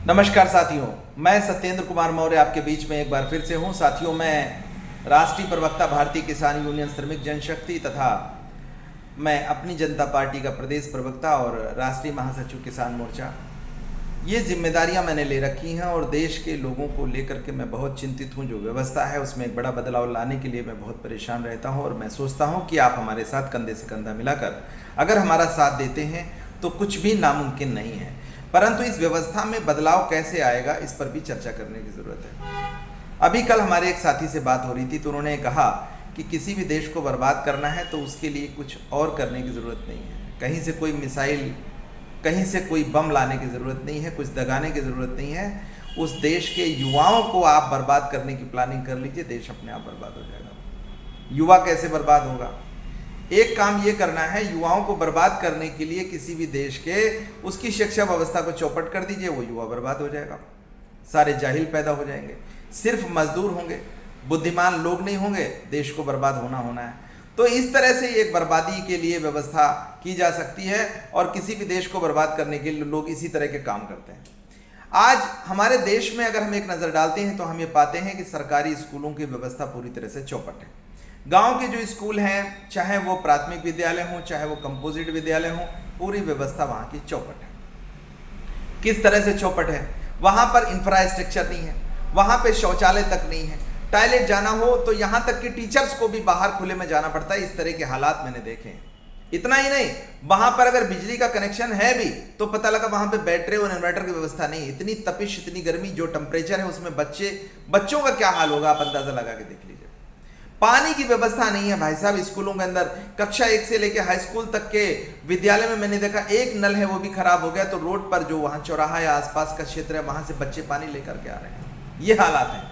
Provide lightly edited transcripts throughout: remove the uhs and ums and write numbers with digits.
नमस्कार साथियों, मैं सत्येंद्र कुमार मौर्य आपके बीच में एक बार फिर से हूं। साथियों, मैं राष्ट्रीय प्रवक्ता भारतीय किसान यूनियन श्रमिक जनशक्ति तथा मैं अपनी जनता पार्टी का प्रदेश प्रवक्ता और राष्ट्रीय महासचिव किसान मोर्चा, ये जिम्मेदारियां मैंने ले रखी हैं और देश के लोगों को लेकर के मैं बहुत चिंतित हूं। जो व्यवस्था है उसमें एक बड़ा बदलाव लाने के लिए मैं बहुत परेशान रहता हूं और मैं सोचता हूं कि आप हमारे साथ कंधे से कंधा मिलाकर अगर हमारा साथ देते हैं तो कुछ भी नामुमकिन नहीं है। परंतु इस व्यवस्था में बदलाव कैसे आएगा, इस पर भी चर्चा करने की जरूरत है। अभी कल हमारे एक साथी से बात हो रही थी तो उन्होंने कहा कि किसी भी देश को बर्बाद करना है तो उसके लिए कुछ और करने की ज़रूरत नहीं है। कहीं से कोई मिसाइल, कहीं से कोई बम लाने की ज़रूरत नहीं है, कुछ दगाने की ज़रूरत नहीं है। उस देश के युवाओं को आप बर्बाद करने की प्लानिंग कर लीजिए, देश अपने आप बर्बाद हो जाएगा। युवा कैसे बर्बाद होगा? एक काम ये करना है, युवाओं को बर्बाद करने के लिए किसी भी देश के उसकी शिक्षा व्यवस्था को चौपट कर दीजिए, वो युवा बर्बाद हो जाएगा। सारे जाहिल पैदा हो जाएंगे, सिर्फ मजदूर होंगे, बुद्धिमान लोग नहीं होंगे, देश को बर्बाद होना है। तो इस तरह से एक बर्बादी के लिए व्यवस्था की जा सकती है और किसी भी देश को बर्बाद करने के लिए लोग इसी तरह के काम करते हैं। आज हमारे देश में अगर हम एक नज़र डालते हैं तो हम ये पाते हैं कि सरकारी स्कूलों की व्यवस्था पूरी तरह से चौपट है। गांव के जो स्कूल हैं, चाहे वो प्राथमिक विद्यालय हों, चाहे वो कंपोजिट विद्यालय हों, पूरी व्यवस्था वहाँ की चौपट है। किस तरह से चौपट है? वहाँ पर इंफ्रास्ट्रक्चर नहीं है, वहाँ पे शौचालय तक नहीं है, टॉयलेट जाना हो तो यहाँ तक कि टीचर्स को भी बाहर खुले में जाना पड़ता है। इस तरह के हालात मैंने देखे हैं। इतना ही नहीं, वहाँ पर अगर बिजली का कनेक्शन है भी तो पता लगा वहाँ पे बैटरी और इन्वर्टर की व्यवस्था नहीं। इतनी तपिश, इतनी गर्मी, जो टेम्परेचर है उसमें बच्चों का क्या हाल होगा आप अंदाजा लगा के देख लीजिए। पानी की व्यवस्था नहीं है भाई साहब। स्कूलों के अंदर कक्षा 1 से लेकर हाई स्कूल तक के विद्यालय में मैंने देखा एक नल है वो भी खराब हो गया तो रोड पर जो वहां चौराहा या आसपास का क्षेत्र है वहां से बच्चे पानी लेकर के आ रहे हैं। ये हालात है,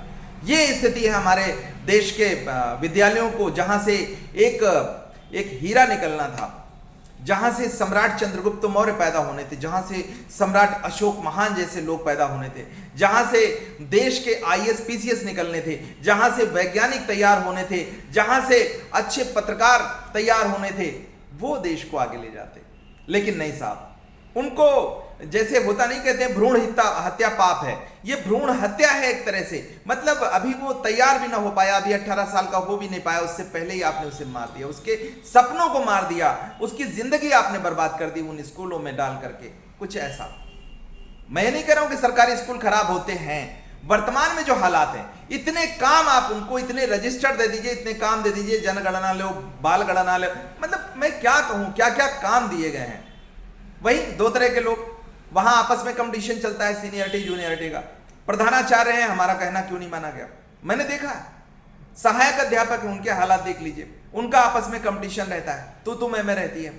ये स्थिति है हमारे देश के विद्यालयों को, जहां से एक हीरा निकलना था, जहां से सम्राट चंद्रगुप्त मौर्य पैदा होने थे, जहां से सम्राट अशोक महान जैसे लोग पैदा होने थे, जहां से देश के आईएएस पीसीएस निकलने थे, जहां से वैज्ञानिक तैयार होने थे, जहां से अच्छे पत्रकार तैयार होने थे, वो देश को आगे ले जाते। लेकिन नहीं साहब, उनको जैसे होता नहीं, कहते हैं भ्रूण हत्या पाप है, ये भ्रूण हत्या है एक तरह से। मतलब अभी वो तैयार भी ना हो पाया, अभी 18 साल का हो भी नहीं पाया, उससे पहले ही आपने उसे मार दिया, उसके सपनों को मार दिया, उसकी जिंदगी आपने बर्बाद कर दी उन स्कूलों में डाल करके। कुछ ऐसा, मैं नहीं कह रहा हूं कि सरकारी स्कूल खराब होते हैं, वर्तमान में जो हालात हैं, इतने काम आप उनको, इतने रजिस्टर दे दीजिए, इतने काम दे दीजिए, जनगणना लो, बाल गणना लो, मतलब मैं क्या कहूं, क्या क्या काम दिए गए हैं। वही दो तरह के लोग, वहां आपस में कंपटीशन चलता है सीनियरिटी जूनियरिटी का। प्रधानाचार्य हैं, हमारा कहना क्यों नहीं माना गया, मैंने देखा है। सहायक अध्यापक हैं, उनके हालात देख लीजिए, उनका आपस में कंपटीशन रहता है, तू मैं रहती है।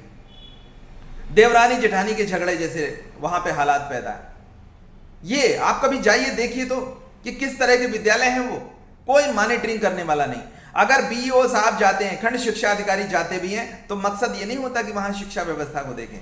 देवरानी जेठानी के झगड़े जैसे वहां पे हालात पैदा है। ये आप कभी जाइए देखिए तो कि किस तरह के विद्यालय हैं वो, कोई मॉनिटरिंग करने वाला नहीं। अगर बीईओ साहब जाते हैं, खंड शिक्षा अधिकारी जाते भी हैं, तो मकसद ये नहीं होता कि वहां शिक्षा व्यवस्था को देखें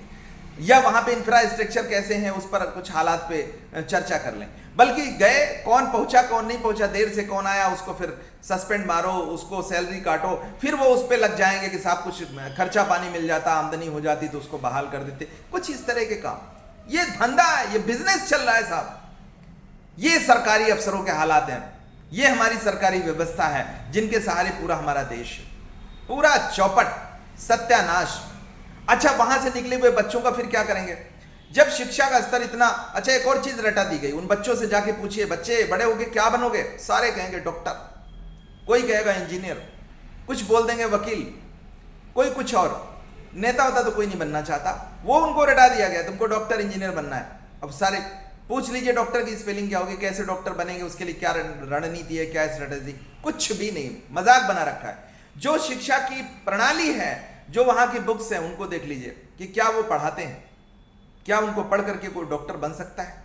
या वहां पे इंफ्रास्ट्रक्चर कैसे हैं उस पर कुछ हालात पे चर्चा कर लें, बल्कि गए, कौन पहुंचा कौन नहीं पहुंचा, देर से कौन आया उसको फिर सस्पेंड मारो, उसको सैलरी काटो, फिर वो उस पे लग जाएंगे कि साहब कुछ खर्चा पानी मिल जाता, आमदनी हो जाती तो उसको बहाल कर देते। कुछ इस तरह के काम, ये धंधा है, ये बिजनेस चल रहा है साहब। ये सरकारी अफसरों के हालात हैं, ये हमारी सरकारी व्यवस्था है जिनके सहारे पूरा हमारा देश, पूरा चौपट, सत्यानाश। अच्छा, वहां से निकले हुए बच्चों का फिर क्या करेंगे जब शिक्षा का स्तर इतना। अच्छा, एक और चीज रटा दी गई, उन बच्चों से जाके पूछिए, बच्चे बड़े होके क्या बनोगे? सारे कहेंगे डॉक्टर, कोई कहेगा इंजीनियर, कुछ बोल देंगे वकील, कोई कुछ और। नेता होता तो कोई नहीं बनना चाहता, वो उनको रटा दिया गया, तुमको डॉक्टर इंजीनियर बनना है। अब सारे पूछ लीजिए डॉक्टर की स्पेलिंग क्या होगी, कैसे डॉक्टर बनेंगे, उसके लिए क्या रणनीति है, क्या स्ट्रेटेजी, कुछ भी नहीं, मजाक बना रखा है। जो शिक्षा की प्रणाली है, जो वहां की बुक्स हैं, उनको देख लीजिए कि क्या वो पढ़ाते हैं, क्या उनको पढ़ करके कोई डॉक्टर बन सकता है?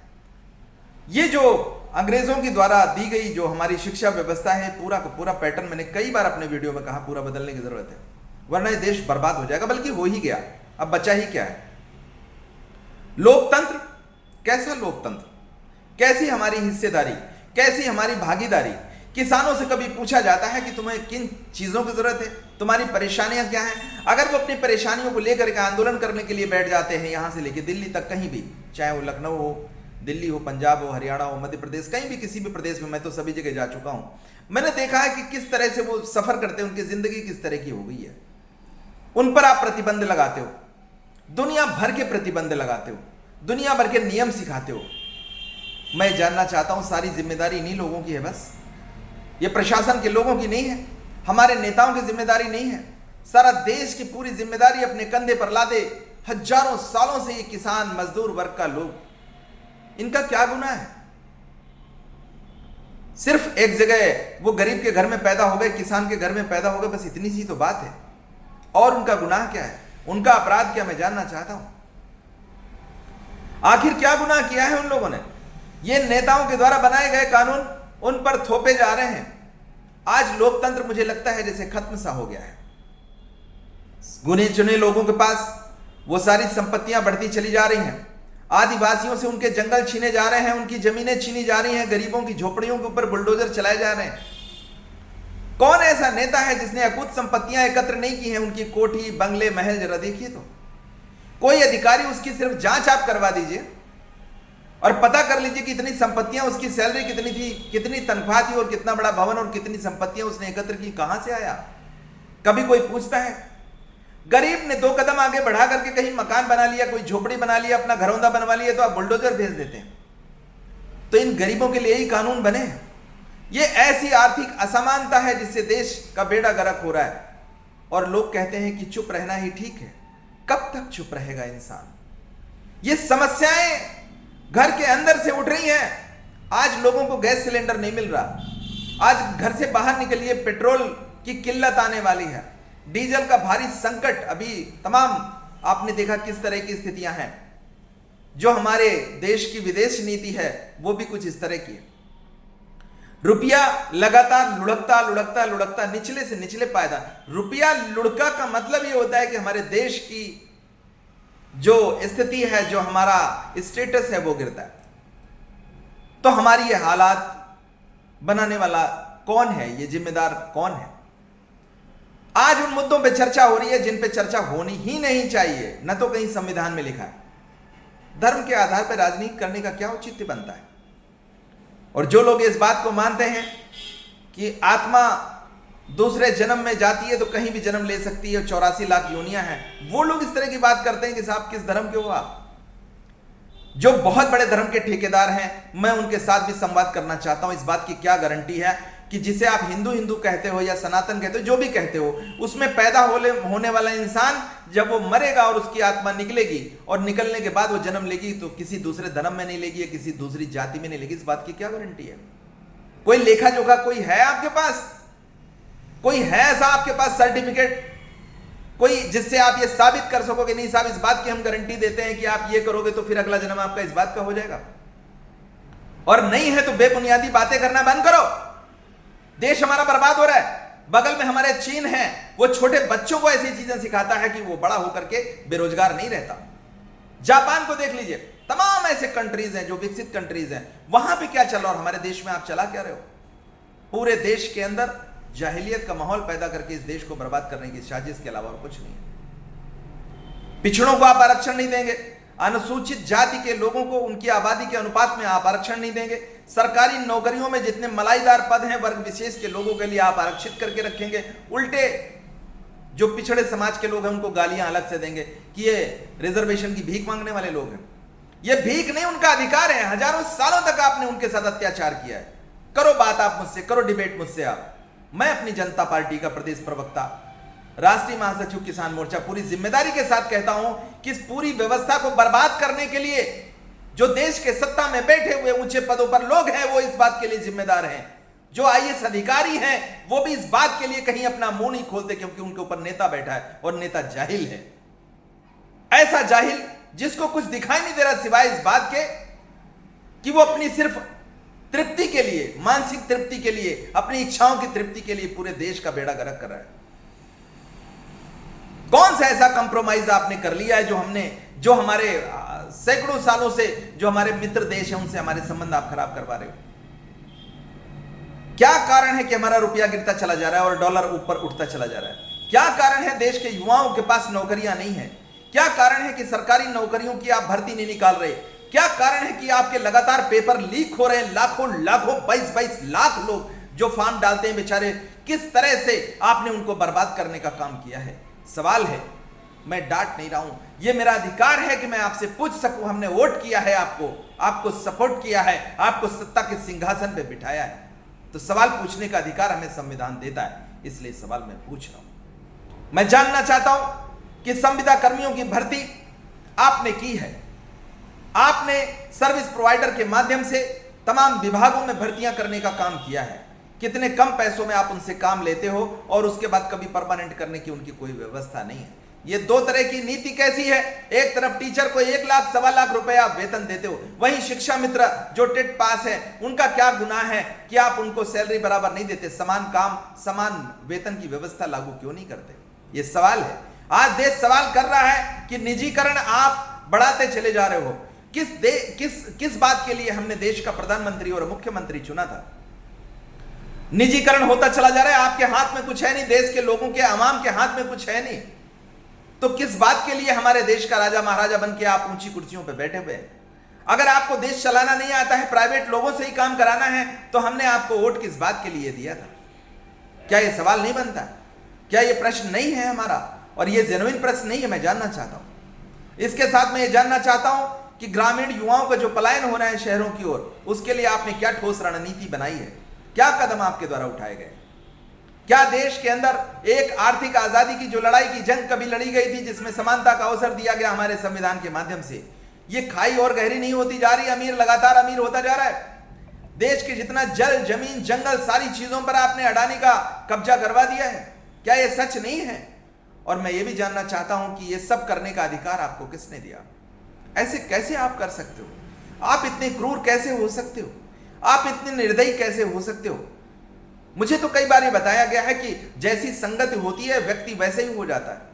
ये जो अंग्रेजों के द्वारा दी गई जो हमारी शिक्षा व्यवस्था है, पूरा का पूरा पैटर्न, मैंने कई बार अपने वीडियो में कहा, पूरा बदलने की जरूरत है, वरना ये देश बर्बाद हो जाएगा, बल्कि हो ही गया, अब बचा ही क्या है। लोकतंत्र, कैसा लोकतंत्र, कैसी हमारी हिस्सेदारी, कैसी हमारी भागीदारी। किसानों से कभी पूछा जाता है कि तुम्हें किन चीजों की जरूरत है, तुम्हारी परेशानियां क्या हैं? अगर वो अपनी परेशानियों को लेकर के आंदोलन करने के लिए बैठ जाते हैं, यहां से लेकर दिल्ली तक कहीं भी, चाहे वो लखनऊ हो, दिल्ली हो, पंजाब हो, हरियाणा हो, मध्य प्रदेश, कहीं भी किसी भी प्रदेश में, मैं तो सभी जगह जा चुका हूं। मैंने देखा है कि किस तरह से वो सफर करते हैं, उनकी जिंदगी किस तरह की हो गई है। उन पर आप प्रतिबंध लगाते हो, दुनिया भर के प्रतिबंध लगाते हो, दुनिया भर के नियम सिखाते हो। मैं जानना चाहता हूं, सारी जिम्मेदारी इन्हीं लोगों की है बस? ये प्रशासन के लोगों की नहीं है, हमारे नेताओं की जिम्मेदारी नहीं है? सारा देश की पूरी जिम्मेदारी अपने कंधे पर लादे हजारों सालों से ये किसान मजदूर वर्ग का लोग, इनका क्या गुनाह है? सिर्फ एक जगह वो गरीब के घर में पैदा हो गए, किसान के घर में पैदा हो गए, बस इतनी सी तो बात है। और उनका गुनाह क्या है, उनका अपराध क्या, मैं जानना चाहता हूं। आखिर क्या गुनाह किया है उन लोगों ने? ये नेताओं के द्वारा बनाए गए कानून उन पर थोपे जा रहे हैं। आज लोकतंत्र मुझे लगता है जैसे खत्म सा हो गया है। गुने चुने लोगों के पास वो सारी संपत्तियां बढ़ती चली जा रही हैं, आदिवासियों से उनके जंगल छीने जा रहे हैं, उनकी जमीनें छीनी जा रही हैं, गरीबों की झोपड़ियों के ऊपर बुलडोजर चलाए जा रहे हैं। कौन ऐसा नेता है जिसने अकुत संपत्तियां एकत्र नहीं की हैं? उनकी कोठी बंगले महल जरा देखिए तो। कोई अधिकारी उसकी सिर्फ जांच आप करवा दीजिए और पता कर लीजिए कि इतनी संपत्तियां, उसकी सैलरी कितनी थी, कितनी तनख्वाह थी और कितना बड़ा भवन और कितनी संपत्तियां उसने एकत्र की, कहां से आया? कभी कोई पूछता है? गरीब ने 2 कदम आगे बढ़ा करके कहीं मकान बना लिया, कोई झोपड़ी बना लिया, अपना घरौंदा बनवा लिया, तो आप बुलडोजर भेज देते हैं। तो इन गरीबों के लिए ही कानून बने हैं। ये ऐसी आर्थिक असमानता है जिससे देश का बेड़ा गर्क हो रहा है और लोग कहते हैं कि चुप रहना ही ठीक है। कब तक चुप रहेगा इंसान? ये समस्याएं घर के अंदर से उठ रही हैं। आज लोगों को गैस सिलेंडर नहीं मिल रहा, आज घर से बाहर निकलिए पेट्रोल की किल्लत आने वाली है, डीजल का भारी संकट, अभी तमाम आपने देखा किस तरह की स्थितियां हैं। जो हमारे देश की विदेश नीति है वो भी कुछ इस तरह की है। रुपया लगातार लुढ़कता लुढ़कता लुढ़कता निचले से निचले पायदान। रुपया लुढ़का का मतलब ये होता है कि हमारे देश की जो स्थिति है, जो हमारा स्टेटस है वो गिरता है। तो हमारी ये हालात बनाने वाला कौन है, ये जिम्मेदार कौन है? आज उन मुद्दों पे चर्चा हो रही है जिन पे चर्चा होनी ही नहीं चाहिए, न तो कहीं संविधान में लिखा है। धर्म के आधार पर राजनीति करने का क्या औचित्य बनता है? और जो लोग इस बात को मानते हैं कि आत्मा दूसरे जन्म में जाती है तो कहीं भी जन्म ले सकती है, 84 लाख योनियां हैं, वो लोग इस तरह की बात करते हैं कि साहब किस धर्म के हो आप? जो बहुत बड़े धर्म के ठेकेदार हैं, मैं उनके साथ भी संवाद करना चाहता हूं। इस बात की क्या गारंटी है कि जिसे आप हिंदू हिंदू कहते हो या सनातन कहते हो, जो भी कहते हो, उसमें पैदा होने वाला इंसान जब वो मरेगा और उसकी आत्मा निकलेगी और निकलने के बाद वो जन्म लेगी तो किसी दूसरे धर्म में नहीं लेगी या किसी दूसरी जाति में नहीं लेगी। इस बात की क्या गारंटी है? कोई लेखा जोखा कोई है आपके पास? कोई है ऐसा आपके पास सर्टिफिकेट, कोई जिससे आप ये साबित कर सकोगे नहीं साहब इस बात की हम गारंटी देते हैं कि आप ये करोगे तो फिर अगला जन्म आपका इस बात का हो जाएगा? और नहीं है तो बेबुनियादी बातें करना बंद करो। देश हमारा बर्बाद हो रहा है। बगल में हमारे चीन है, वो छोटे बच्चों को ऐसी चीजें सिखाता है कि वो बड़ा होकर के बेरोजगार नहीं रहता। जापान को देख लीजिए, तमाम ऐसे कंट्रीज हैं जो विकसित कंट्रीज हैं, वहां पे क्या चल रहा है और हमारे देश में आप चला क्या रहे हो? पूरे देश के अंदर जाहिलियत का माहौल पैदा करके इस देश को बर्बाद करने की साजिश के अलावा और कुछ नहीं है। पिछड़ों को आप आरक्षण नहीं देंगे, अनुसूचित जाति के लोगों को उनकी आबादी के अनुपात में आप आरक्षण नहीं देंगे, सरकारी नौकरियों में जितने मलाईदार पद हैं वर्ग विशेष के लोगों के लिए आप आरक्षित करके रखेंगे, उल्टे जो पिछड़े समाज के लोग हैं उनको गालियां अलग से देंगे कि ये रिजर्वेशन की भीख मांगने वाले लोग हैं। ये भीख नहीं, उनका अधिकार है। हजारों सालों तक आपने उनके साथ अत्याचार किया है। करो बात आप मुझसे, करो डिबेट मुझसे आप। मैं अपनी जनता पार्टी का प्रदेश प्रवक्ता, राष्ट्रीय महासचिव किसान मोर्चा, पूरी जिम्मेदारी के साथ कहता हूं कि इस पूरी व्यवस्था को बर्बाद करने के लिए जो देश के सत्ता में बैठे हुए ऊंचे पदों पर लोग हैं वो इस बात के लिए जिम्मेदार हैं। जो आईएएस अधिकारी हैं वो भी इस बात के लिए कहीं अपना मुंह नहीं खोलते क्योंकि उनके ऊपर नेता बैठा है और नेता जाहिल है। ऐसा जाहिल जिसको कुछ दिखाई नहीं दे रहा सिवाय इस बात के कि वो अपनी सिर्फ तृप्ति के लिए, मानसिक तृप्ति के लिए, अपनी इच्छाओं की तृप्ति के लिए पूरे देश का बेड़ा गर्क कर रहा है। कौन सा ऐसा कंप्रोमाइज आपने कर लिया है जो हमारे सैकड़ों सालों से जो हमारे मित्र देश हैं उनसे हमारे संबंध आप खराब करवा रहे हो? क्या कारण है कि हमारा रुपया गिरता चला जा रहा है और डॉलर ऊपर उठता चला जा रहा है? क्या कारण है देश के युवाओं के पास नौकरियां नहीं है? क्या कारण है कि सरकारी नौकरियों की आप भर्ती नहीं निकाल रहे? क्या कारण है कि आपके लगातार पेपर लीक हो रहे हैं? लाखों लाखों 22 लाख लोग जो फॉर्म डालते हैं बेचारे, किस तरह से आपने उनको बर्बाद करने का काम किया है? सवाल है, मैं डांट नहीं रहा हूं, यह मेरा अधिकार है कि मैं आपसे पूछ सकूं। हमने वोट किया है आपको सपोर्ट किया है, आपको सत्ता के सिंहासन पे बिठाया है, तो सवाल पूछने का अधिकार हमें संविधान देता है, इसलिए सवाल मैं पूछ रहा हूं। मैं जानना चाहता हूं कि संविदा कर्मियों की भर्ती आपने की है, आपने सर्विस प्रोवाइडर के माध्यम से तमाम विभागों में भर्तियां करने का काम किया है। कितने कम पैसों में आप उनसे काम लेते हो और उसके बाद कभी परमानेंट करने की उनकी कोई व्यवस्था नहीं है। ये दो तरह की नीति कैसी है? एक तरफ टीचर को 1 लाख सवा लाख रुपए आप वेतन देते हो, वहीं शिक्षा मित्र जो टेट पास है उनका क्या गुनाह है कि आप उनको सैलरी बराबर नहीं देते? समान काम समान वेतन की व्यवस्था लागू क्यों नहीं करते? ये सवाल है। आज देश सवाल कर रहा है कि निजीकरण आप बढ़ाते चले जा रहे हो। किस बात के लिए हमने देश का प्रधानमंत्री और मुख्यमंत्री चुना था? निजीकरण होता चला जा रहा है, आपके हाथ में कुछ है नहीं, देश के लोगों के आवाम के हाथ में कुछ है नहीं, तो किस बात के लिए हमारे देश का राजा महाराजा बन के आप ऊंची कुर्सियों पर बैठे हुए हैं? अगर आपको देश चलाना नहीं आता है, प्राइवेट लोगों से ही काम कराना है, तो हमने आपको वोट किस बात के लिए दिया था? क्या यह सवाल नहीं बनता? क्या यह प्रश्न नहीं है हमारा? और यह जेन्युइन प्रश्न नहीं है, मैं जानना चाहता हूं। इसके साथ मैं यह जानना चाहता हूं कि ग्रामीण युवाओं का जो पलायन हो रहा है शहरों की ओर, उसके लिए आपने क्या ठोस रणनीति बनाई है? क्या कदम आपके द्वारा उठाए गए? क्या देश के अंदर एक आर्थिक आजादी की जो लड़ाई की जंग कभी लड़ी गई थी, जिसमें समानता का अवसर दिया गया हमारे संविधान के माध्यम से, ये खाई और गहरी नहीं होती जा रही, अमीर लगातार अमीर होता जा रहा है? देश के जितना जल जमीन जंगल सारी चीजों पर आपने अडानी का कब्जा करवा दिया है। क्या यह सच नहीं है? और मैं ये भी जानना चाहता हूं कि यह सब करने का अधिकार आपको किसने दिया? ऐसे कैसे आप कर सकते हो? आप इतने क्रूर कैसे हो सकते हो? आप इतने निर्दयी कैसे हो सकते हो? मुझे तो कई बार ये बताया गया है कि जैसी संगति होती है व्यक्ति वैसे ही हो जाता है।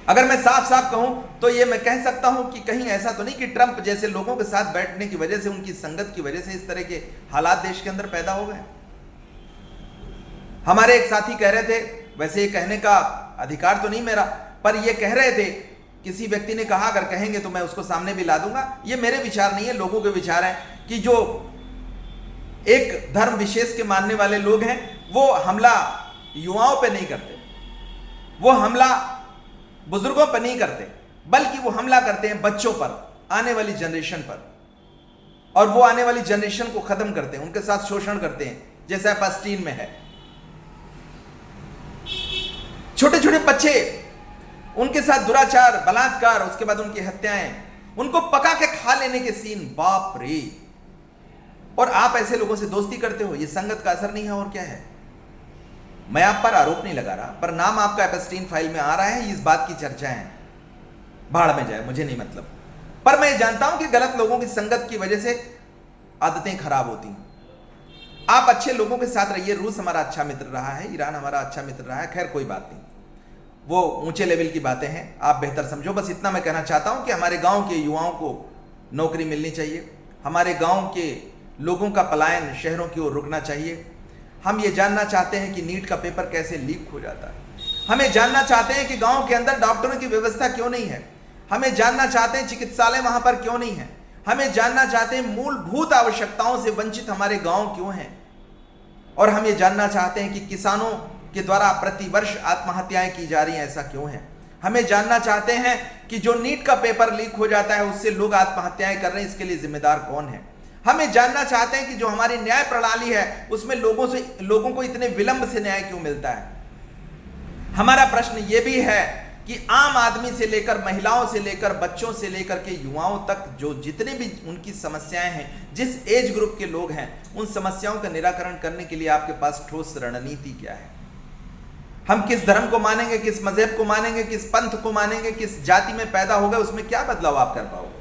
अगर मैं साफ साफ कहूं तो ये मैं कह सकता हूं कि कहीं ऐसा तो नहीं कि ट्रंप जैसे लोगों के साथ बैठने की वजह से, उनकी संगत की वजह से इस तरह के हालात देश के अंदर पैदा हो गए। हमारे एक साथी कह रहे थे, वैसे ये कहने का अधिकार तो नहीं मेरा, पर ये कह रहे थे, किसी व्यक्ति ने कहा अगर कहेंगे तो मैं उसको सामने भी ला दूंगा। ये मेरे विचार नहीं है, लोगों के विचार हैं कि जो एक धर्म विशेष के मानने वाले लोग हैं वो हमला युवाओं पे नहीं करते, वो हमला बुजुर्गों पर नहीं करते, बल्कि वो हमला करते हैं बच्चों पर, आने वाली जनरेशन पर, और वो आने वाली जनरेशन को खत्म करते हैं, उनके साथ शोषण करते हैं, जैसा पैलेस्टीन में है। छोटे छोटे बच्चे, उनके साथ दुराचार बलात्कार, उसके बाद उनकी हत्याएं, उनको पका के खा लेने के सीन, बाप रे। और आप ऐसे लोगों से दोस्ती करते हो, ये संगत का असर नहीं है और क्या है? मैं आप पर आरोप नहीं लगा रहा, पर नाम आपका एपस्टीन फाइल में आ रहा है, इस बात की चर्चा है, भाड़ में जाए, मुझे नहीं मतलब। पर मैं जानता हूं कि गलत लोगों की संगत की वजह से आदतें खराब होती हैं। आप अच्छे लोगों के साथ रहिए। रूस हमारा अच्छा मित्र रहा है, ईरान हमारा अच्छा मित्र रहा है, खैर कोई बात नहीं, वो ऊंचे लेवल की बातें हैं, आप बेहतर समझो। बस इतना मैं कहना चाहता हूं कि हमारे गांव के युवाओं को नौकरी मिलनी चाहिए, हमारे गांव के लोगों का पलायन शहरों की ओर रुकना चाहिए। हम ये जानना चाहते हैं कि नीट का पेपर कैसे लीक हो जाता है, हमें जानना चाहते हैं कि गांव के अंदर डॉक्टरों की व्यवस्था क्यों नहीं है, हमें जानना चाहते हैं चिकित्सालय वहां पर क्यों नहीं है, हमें जानना चाहते हैं मूलभूत आवश्यकताओं से वंचित हमारे गांव क्यों हैं, और हम ये जानना चाहते हैं कि किसानों के द्वारा प्रतिवर्ष आत्महत्याएं की जा रही हैं, ऐसा क्यों है। हमें जानना चाहते हैं कि जो नीट का पेपर लीक हो जाता है उससे लोग आत्महत्याएं कर रहे हैं, इसके लिए जिम्मेदार कौन है। हमें जानना चाहते हैं कि जो हमारी न्याय प्रणाली है उसमें लोगों को इतने विलंब से न्याय क्यों मिलता है। हमारा प्रश्न यह भी है कि आम आदमी से लेकर महिलाओं से लेकर बच्चों से लेकर के युवाओं तक जो जितने भी उनकी समस्याएं हैं, जिस एज ग्रुप के लोग हैं, उन समस्याओं का निराकरण करने के लिए आपके पास ठोस रणनीति क्या है। हम किस धर्म को मानेंगे, किस मजहब को मानेंगे, किस पंथ को मानेंगे, किस जाति में पैदा हो गए, उसमें क्या बदलाव आप कर पाओगे।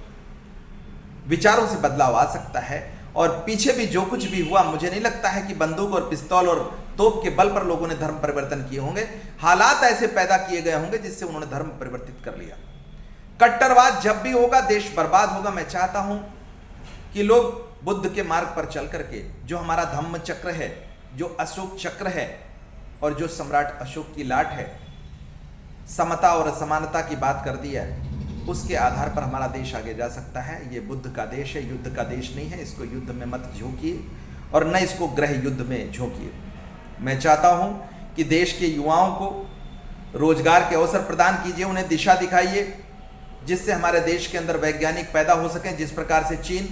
विचारों से बदलाव आ सकता है, और पीछे भी जो कुछ भी हुआ, मुझे नहीं लगता है कि बंदूक और पिस्तौल और तोप के बल पर लोगों ने धर्म परिवर्तन किए होंगे। हालात ऐसे पैदा किए गए होंगे जिससे उन्होंने धर्म परिवर्तित कर लिया। कट्टरवाद जब भी होगा देश बर्बाद होगा। मैं चाहता हूं कि लोग बुद्ध के मार्ग पर चल करके, जो हमारा धम्म चक्र है, जो अशोक चक्र है और जो सम्राट अशोक की लाट है, समता और असमानता की बात कर दी है, उसके आधार पर हमारा देश आगे जा सकता है। ये बुद्ध का देश है, युद्ध का देश नहीं है। इसको युद्ध में मत झोंकिए और न इसको गृह युद्ध में झोंकिए। मैं चाहता हूं कि देश के युवाओं को रोजगार के अवसर प्रदान कीजिए, उन्हें दिशा दिखाइए, जिससे हमारे देश के अंदर वैज्ञानिक पैदा हो सकें। जिस प्रकार से चीन,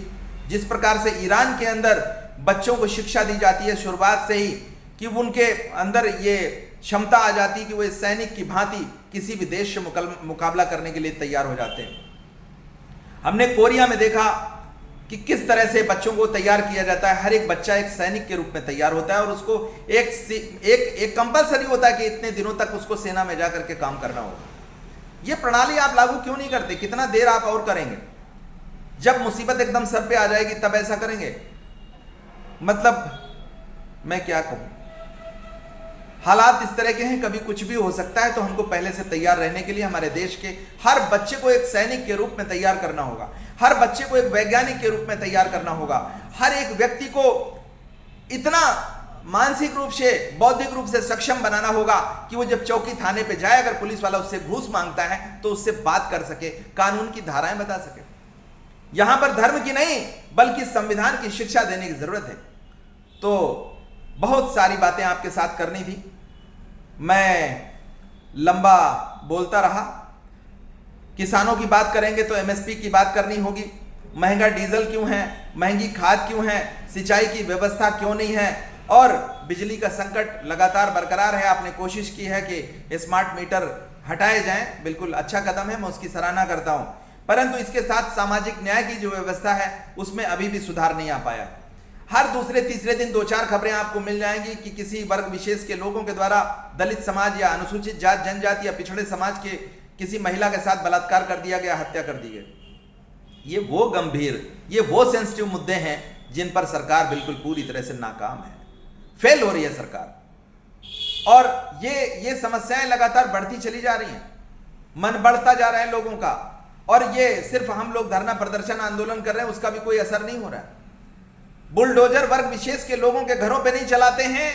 जिस प्रकार से ईरान के अंदर बच्चों को शिक्षा दी जाती है शुरुआत से ही, कि उनके अंदर ये क्षमता आ जाती है कि वो सैनिक की भांति किसी भी देश से मुकाबला करने के लिए तैयार हो जाते हैं। हमने कोरिया में देखा कि किस तरह से बच्चों को तैयार किया जाता है। हर एक बच्चा एक सैनिक के रूप में तैयार होता है और उसको एक कंपलसरी होता है कि इतने दिनों तक उसको सेना में जाकर के काम करना होगा। ये प्रणाली आप लागू क्यों नहीं करते? कितना देर आप और करेंगे? जब मुसीबत एकदम सर पे आ जाएगी तब ऐसा करेंगे? मतलब मैं क्या कहूं, हालात इस तरह के हैं, कभी कुछ भी हो सकता है। तो हमको पहले से तैयार रहने के लिए हमारे देश के हर बच्चे को एक सैनिक के रूप में तैयार करना होगा, हर बच्चे को एक वैज्ञानिक के रूप में तैयार करना होगा, हर एक व्यक्ति को इतना मानसिक रूप से, बौद्धिक रूप से सक्षम बनाना होगा कि वो जब चौकी थाने पे जाए, अगर पुलिस वाला उससे घूस मांगता है तो उससे बात कर सके, कानून की धाराएं बता सके। यहां पर धर्म की नहीं बल्कि संविधान की शिक्षा देने की जरूरत है। तो बहुत सारी बातें आपके साथ करनी थी, मैं लंबा बोलता रहा। किसानों की बात करेंगे तो एमएसपी की बात करनी होगी। महंगा डीजल क्यों है, महंगी खाद क्यों है, सिंचाई की व्यवस्था क्यों नहीं है, और बिजली का संकट लगातार बरकरार है। आपने कोशिश की है कि स्मार्ट मीटर हटाए जाएं, बिल्कुल अच्छा कदम है, मैं उसकी सराहना करता हूं। परंतु इसके साथ सामाजिक न्याय की जो व्यवस्था है उसमें अभी भी सुधार नहीं आ पाया। हर दूसरे तीसरे दिन 2-4 खबरें आपको मिल जाएंगी कि किसी वर्ग विशेष के लोगों के द्वारा दलित समाज या अनुसूचित जात जनजाति या पिछड़े समाज के किसी महिला के साथ बलात्कार कर दिया गया, हत्या कर दी गई। ये वो गंभीर, ये वो सेंसिटिव मुद्दे हैं जिन पर सरकार बिल्कुल पूरी तरह से नाकाम है, फेल हो रही है सरकार। और ये समस्याएं लगातार बढ़ती चली जा रही हैं, मन बढ़ता जा रहा है लोगों का, और ये सिर्फ हम लोग धरना प्रदर्शन आंदोलन कर रहे हैं उसका भी कोई असर नहीं हो रहा है। बुलडोजर वर्ग विशेष के लोगों के घरों पे नहीं चलाते हैं,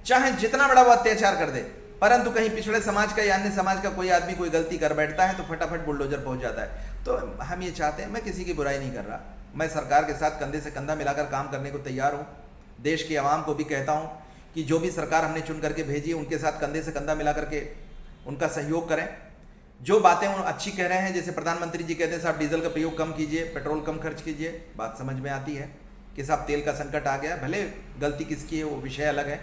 चाहे जितना बड़ा वो अत्याचार कर दे, परंतु कहीं पिछड़े समाज का या अन्य समाज का कोई आदमी कोई गलती कर बैठता है तो फटाफट बुलडोजर पहुंच जाता है। तो हम ये चाहते हैं, मैं किसी की बुराई नहीं कर रहा, मैं सरकार के साथ कंधे से कंधा मिलाकर काम करने को तैयार हूँ। देश के आवाम को भी कहता हूँ कि जो भी सरकार हमने चुन करके भेजी है उनके साथ कंधे से कंधा मिला करके उनका सहयोग करें। जो बातें वो अच्छी कह रहे हैं, जैसे प्रधानमंत्री जी कहते हैं साहब डीजल का प्रयोग कम कीजिए, पेट्रोल कम खर्च कीजिए, बात समझ में आती है कि साहब तेल का संकट आ गया, भले गलती किसकी है वो विषय अलग है,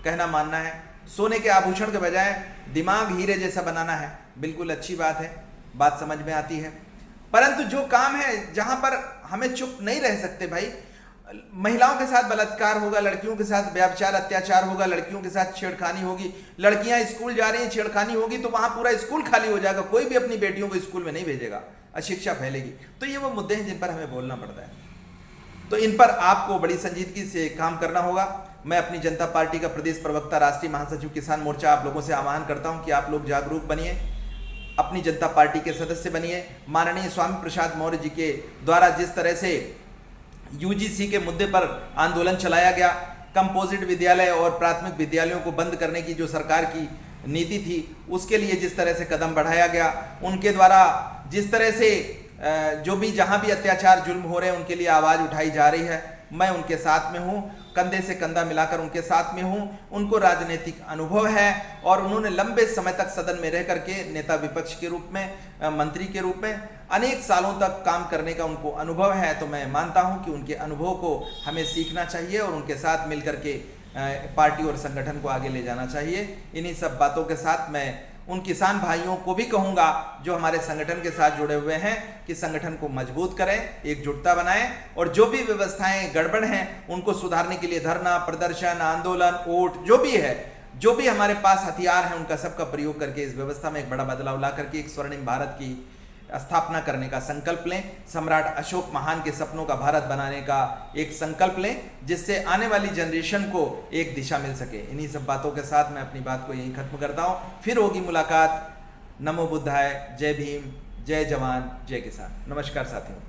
कहना मानना है। सोने के आभूषण के बजाय दिमाग हीरे जैसा बनाना है, बिल्कुल अच्छी बात है, बात समझ में आती है। परंतु जो काम है जहां पर हमें चुप नहीं रह सकते भाई, महिलाओं के साथ बलात्कार होगा, लड़कियों के साथ व्यभिचार अत्याचार होगा, लड़कियों के साथ छेड़खानी होगी, लड़कियां स्कूल जा रही हैं, छेड़खानी होगी तो वहां पूरा स्कूल खाली हो जाएगा, कोई भी अपनी बेटियों को स्कूल में नहीं भेजेगा, अशिक्षा फैलेगी। तो ये वो मुद्दे हैं जिन पर हमें बोलना पड़ता है। तो इन पर आपको बड़ी संजीदगी से काम करना होगा। मैं अपनी जनता पार्टी का प्रदेश प्रवक्ता, राष्ट्रीय महासचिव किसान मोर्चा आप लोगों से आह्वान करता हूं कि आप लोग जागरूक बनिए, अपनी जनता पार्टी के सदस्य बनिए। माननीय स्वामी प्रसाद मौर्य जी के द्वारा जिस तरह से यूजीसी के मुद्दे पर आंदोलन चलाया गया, कंपोजिट विद्यालय और प्राथमिक विद्यालयों को बंद करने की जो सरकार की नीति थी उसके लिए जिस तरह से कदम बढ़ाया गया, उनके द्वारा जिस तरह से जो भी जहां भी अत्याचार जुल्म हो रहे हैं उनके लिए आवाज उठाई जा रही है, मैं उनके साथ में हूं, कंधे से कंधा मिलाकर उनके साथ में हूं। उनको राजनीतिक अनुभव है और उन्होंने लंबे समय तक सदन में रह करके नेता विपक्ष के रूप में, मंत्री के रूप में अनेक सालों तक काम करने का उनको अनुभव है। तो मैं मानता हूं कि उनके अनुभव को हमें सीखना चाहिए और उनके साथ मिलकर के पार्टी और संगठन को आगे ले जाना चाहिए। इन्हीं सब बातों के साथ मैं उन किसान भाइयों को भी कहूंगा जो हमारे संगठन के साथ जुड़े हुए हैं कि संगठन को मजबूत करें, एकजुटता बनाएं और जो भी व्यवस्थाएं गड़बड़ हैं उनको सुधारने के लिए धरना प्रदर्शन, आंदोलन, वोट, जो भी है, जो भी हमारे पास हथियार हैं उनका सबका प्रयोग करके इस व्यवस्था में एक बड़ा बदलाव ला करके एक स्वर्णिम भारत की स्थापना करने का संकल्प लें। सम्राट अशोक महान के सपनों का भारत बनाने का एक संकल्प लें जिससे आने वाली जनरेशन को एक दिशा मिल सके। इन्हीं सब बातों के साथ मैं अपनी बात को यहीं खत्म करता हूं। फिर होगी मुलाकात। नमो बुद्धाय, जय भीम, जय जवान, जय किसान। नमस्कार साथियों।